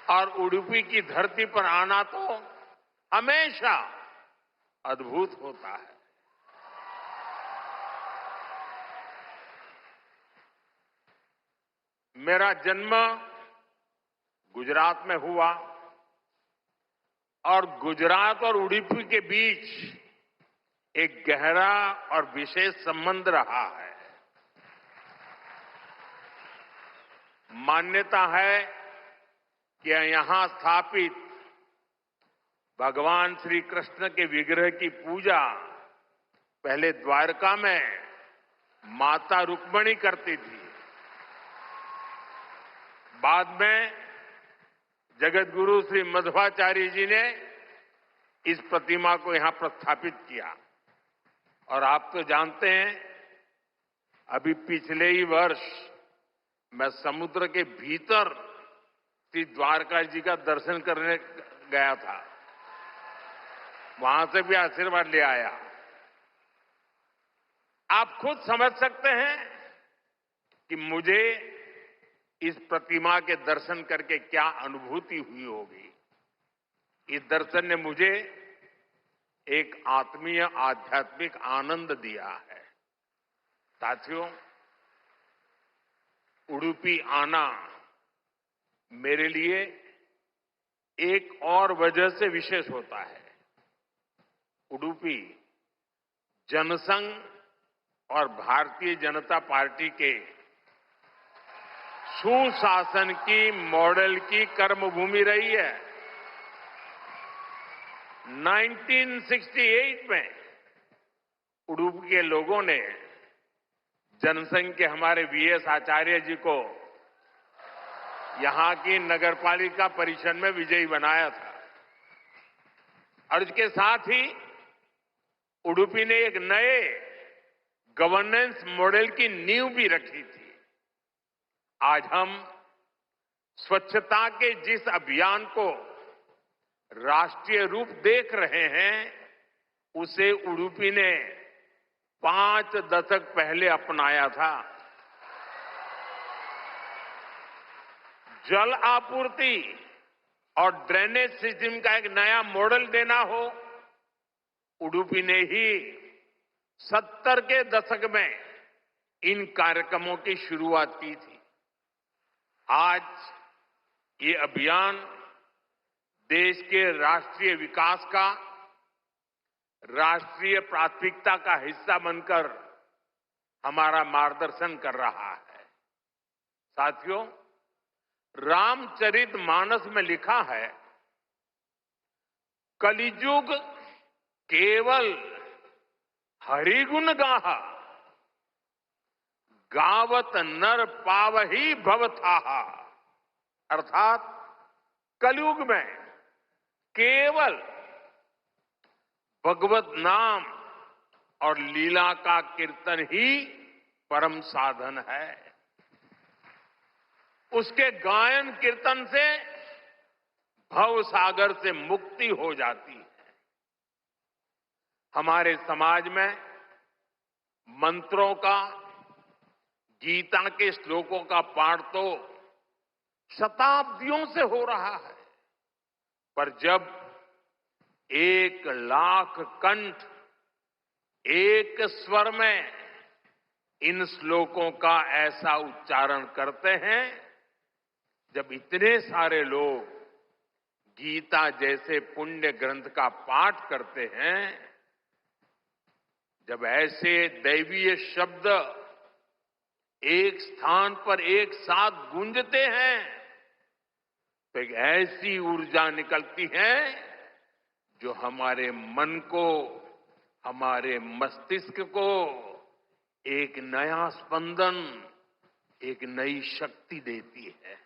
और उडुपी की धरती पर आना तो हमेशा अद्भुत होता है। मेरा जन्म गुजरात में हुआ और गुजरात और उडुपी के बीच एक गहरा और विशेष संबंध रहा है। मान्यता है कि यहां स्थापित भगवान श्री कृष्ण के विग्रह की पूजा पहले द्वारका में माता रुक्मिणी करती थी। बाद में जगत गुरु श्री मध्वाचार्य जी ने इस प्रतिमा को यहां प्रस्थापित किया। और आप तो जानते हैं, अभी पिछले ही वर्ष मैं समुद्र के भीतर श्री द्वारका जी का दर्शन करने गया था। वहां से भी आशीर्वाद ले आया। आप खुद समझ सकते हैं कि मुझे इस प्रतिमा के दर्शन करके क्या अनुभूति हुई होगी। इस दर्शन ने मुझे एक आत्मीय आध्यात्मिक आनंद दिया है। साथियों, उडुपी आना मेरे लिए एक और वजह से विशेष होता है। उडुपी जनसंघ और भारतीय जनता पार्टी के सुशासन की मॉडल की कर्मभूमि रही है। 1968 में उडुपी के लोगों ने जनसंघ के हमारे वीएस आचार्य जी को यहां की नगरपालिका परिषद में विजयी बनाया था। और इसके साथ ही उडुपी ने एक नए गवर्नेंस मॉडल की नींव भी रखी थी। आज हम स्वच्छता के जिस अभियान को राष्ट्रीय रूप देख रहे हैं, उसे उडुपी ने 5 दशक पहले अपनाया था। जल आपूर्ति और ड्रेनेज सिस्टम का एक नया मॉडल देना हो, उडुपी ने ही 70 के दशक में इन कार्यक्रमों की शुरुआत की थी। आज ये अभियान देश के राष्ट्रीय विकास का राष्ट्रीय प्राथमिकता का हिस्सा बनकर हमारा मार्गदर्शन कर रहा है। साथियों, रामचरितमानस में लिखा है, कलिजुग केवल हरिगुण गाहा, गावत नर पावही भवथाहा। अर्थात कलयुग में केवल भगवत नाम और लीला का कीर्तन ही परम साधन है। उसके गायन कीर्तन से भव सागर से मुक्ति हो जाती है। हमारे समाज में मंत्रों का, गीता के श्लोकों का पाठ तो शताब्दियों से हो रहा है, पर जब 1 लाख कंठ एक स्वर में इन श्लोकों का ऐसा उच्चारण करते हैं, जब इतने सारे लोग गीता जैसे पुण्य ग्रंथ का पाठ करते हैं, जब ऐसे दैवीय शब्द एक स्थान पर एक साथ गूंजते हैं, तो एक ऐसी ऊर्जा निकलती है जो हमारे मन को, हमारे मस्तिष्क को एक नया स्पंदन, एक नई शक्ति देती है।